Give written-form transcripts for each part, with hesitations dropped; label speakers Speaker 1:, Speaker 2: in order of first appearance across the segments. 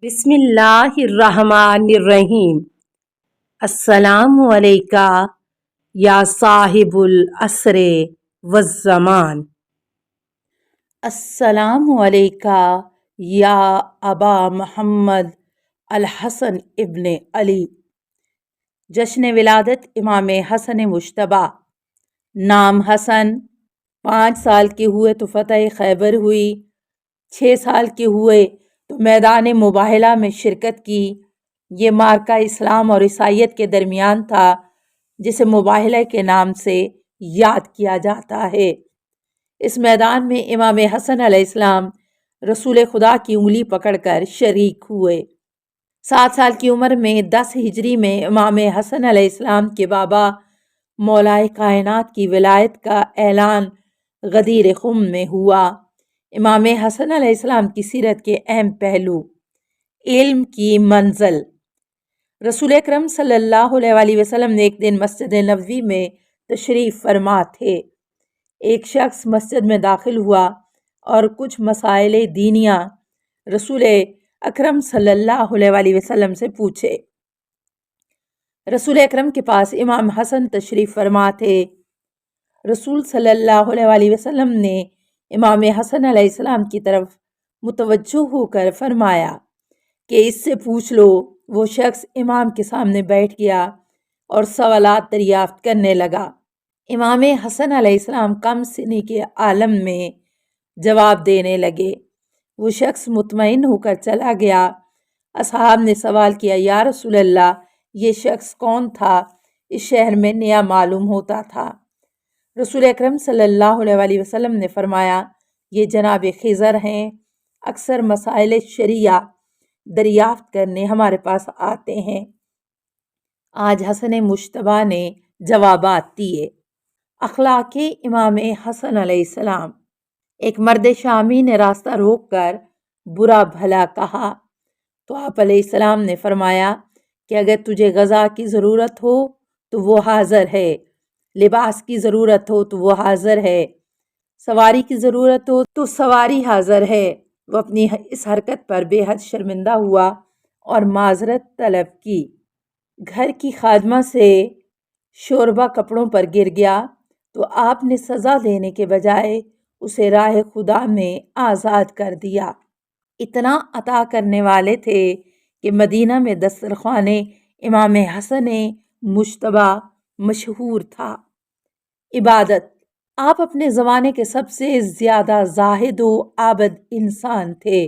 Speaker 1: بسم اللہ الرحمن الرحیم۔ السلام علیکہ یا صاحب العصر والزمان۔ السلام علیکہ یا ابا محمد الحسن ابن علی۔ جشن ولادت امام حسن مجتبیٰ۔ نام حسن۔ 5 سال کے ہوئے تو فتح خیبر ہوئی، 6 سال کے ہوئے تو میدان مباہلہ میں شرکت کی۔ یہ معرکہ اسلام اور عیسائیت کے درمیان تھا، جسے مباہلہ کے نام سے یاد کیا جاتا ہے۔ اس میدان میں امام حسن علیہ السلام رسول خدا کی انگلی پکڑ کر شریک ہوئے۔ 7 سال کی عمر میں 10 ہجری میں امام حسن علیہ السلام کے بابا مولائے کائنات کی ولایت کا اعلان غدیر خم میں ہوا۔ امام حسن علیہ السلام کی سیرت کے اہم پہلو: علم کی منزل۔ رسول اکرم صلی اللہ علیہ وآلہ وسلم نے ایک دن مسجد نبوی میں تشریف فرما تھے۔ ایک شخص مسجد میں داخل ہوا اور کچھ مسائل دینیہ رسول اکرم صلی اللہ علیہ وآلہ وسلم سے پوچھے۔ رسول اکرم کے پاس امام حسن تشریف فرما تھے۔ رسول صلی اللہ علیہ وآلہ وسلم نے امام حسن علیہ السلام کی طرف متوجہ ہو کر فرمایا کہ اس سے پوچھ لو۔ وہ شخص امام کے سامنے بیٹھ گیا اور سوالات دریافت کرنے لگا۔ امام حسن علیہ السلام کم سنی کے عالم میں جواب دینے لگے۔ وہ شخص مطمئن ہو کر چلا گیا۔ اصحاب نے سوال کیا، یا رسول اللہ، یہ شخص کون تھا؟ اس شہر میں نیا معلوم ہوتا تھا۔ رسول اکرم صلی اللہ علیہ وآلہ وسلم نے فرمایا، یہ جناب خضر ہیں، اکثر مسائل شریعہ دریافت کرنے ہمارے پاس آتے ہیں۔ آج حسن مجتبیٰ نے جوابات دیے۔ اخلاق امام حسن علیہ السلام۔ ایک مرد شامی نے راستہ روک کر برا بھلا کہا تو آپ علیہ السلام نے فرمایا کہ اگر تجھے غذا کی ضرورت ہو تو وہ حاضر ہے، لباس کی ضرورت ہو تو وہ حاضر ہے، سواری کی ضرورت ہو تو سواری حاضر ہے۔ وہ اپنی اس حرکت پر بے حد شرمندہ ہوا اور معذرت طلب کی۔ گھر کی خادمہ سے شوربہ کپڑوں پر گر گیا تو آپ نے سزا دینے کے بجائے اسے راہ خدا میں آزاد کر دیا۔ اتنا عطا کرنے والے تھے کہ مدینہ میں دسترخوان امام حسن مجتبیٰ مشہور تھا۔ عبادت۔ آپ اپنے زمانے کے سب سے زیادہ زاہد و عابد انسان تھے۔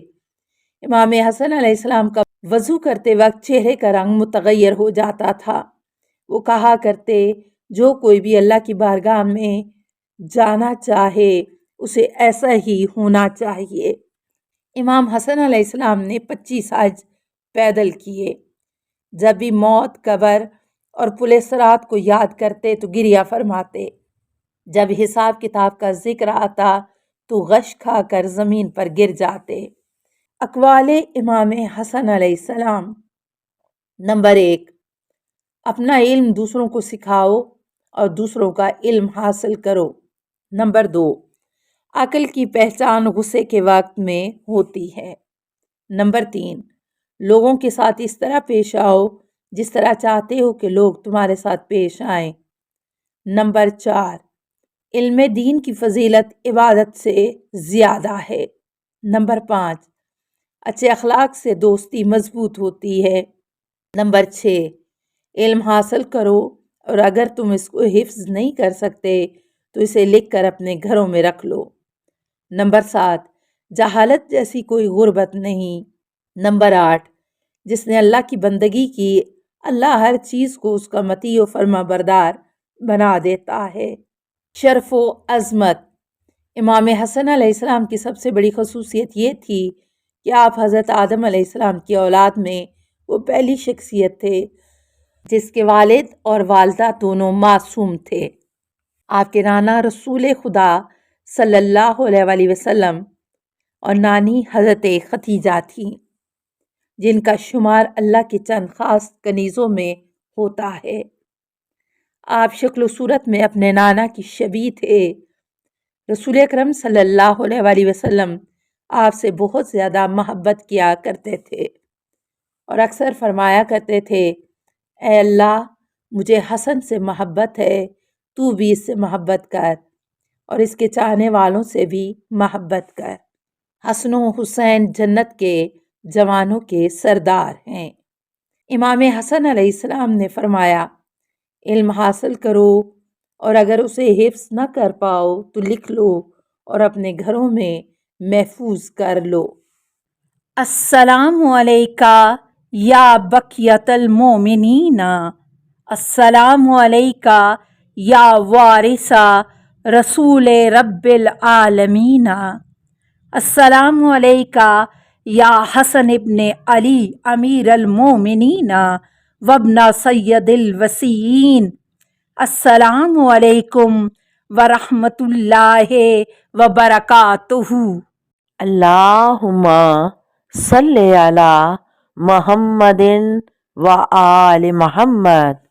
Speaker 1: امام حسن علیہ السلام کا وضو کرتے وقت چہرے کا رنگ متغیر ہو جاتا تھا۔ وہ کہا کرتے، جو کوئی بھی اللہ کی بارگاہ میں جانا چاہے اسے ایسا ہی ہونا چاہیے۔ امام حسن علیہ السلام نے 25 حج پیدل کیے۔ جب بھی موت، قبر اور پل صراط کو یاد کرتے تو گریہ فرماتے۔ جب حساب کتاب کا ذکر آتا تو غش کھا کر زمین پر گر جاتے۔ اقوال امام حسن علیہ السلام۔ نمبر 1، اپنا علم دوسروں کو سکھاؤ اور دوسروں کا علم حاصل کرو۔ نمبر 2، عقل کی پہچان غصے کے وقت میں ہوتی ہے۔ نمبر 3، لوگوں کے ساتھ اس طرح پیش آؤ جس طرح چاہتے ہو کہ لوگ تمہارے ساتھ پیش آئیں۔ نمبر 4، علم دین کی فضیلت عبادت سے زیادہ ہے۔ نمبر 5، اچھے اخلاق سے دوستی مضبوط ہوتی ہے۔ نمبر 6، علم حاصل کرو اور اگر تم اس کو حفظ نہیں کر سکتے تو اسے لکھ کر اپنے گھروں میں رکھ لو۔ نمبر 7، جہالت جیسی کوئی غربت نہیں۔ نمبر 8، جس نے اللہ کی بندگی کی، اللہ ہر چیز کو اس کا مطیع و فرما بردار بنا دیتا ہے۔ شرف و عظمت۔ امام حسن علیہ السلام کی سب سے بڑی خصوصیت یہ تھی کہ آپ حضرت آدم علیہ السلام کی اولاد میں وہ پہلی شخصیت تھے جس کے والد اور والدہ دونوں معصوم تھے۔ آپ کے نانا رسول خدا صلی اللہ علیہ وآلہ وسلم اور نانی حضرت ختیجہ تھیں، جن کا شمار اللہ کے چند خاص کنیزوں میں ہوتا ہے۔ آپ شکل و صورت میں اپنے نانا کی شبیہ تھے۔ رسول اکرم صلی اللہ علیہ وآلہ وسلم آپ سے بہت زیادہ محبت کیا کرتے تھے۔ اور اکثر فرمایا کرتے تھے، اے اللہ مجھے حسن سے محبت ہے، تو بھی اس سے محبت کر اور اس کے چاہنے والوں سے بھی محبت کر۔ حسن و حسین جنت کے جوانوں کے سردار ہیں۔ امام حسن علیہ السلام نے فرمایا، علم حاصل کرو اور اگر اسے حفظ نہ کر پاؤ تو لکھ لو اور اپنے گھروں میں محفوظ کر لو۔ السلام علیکہ یا بقیۃ المومنین، السلام علیکہ یا وارث رسول رب العالمین، السلام علیکہ یا حسن ابن علی امیر المومنین وابن سید الوصیین، السلام علیکم ورحمۃ اللہ وبرکاتہ۔ اللہم صلی علی محمد و آل محمد۔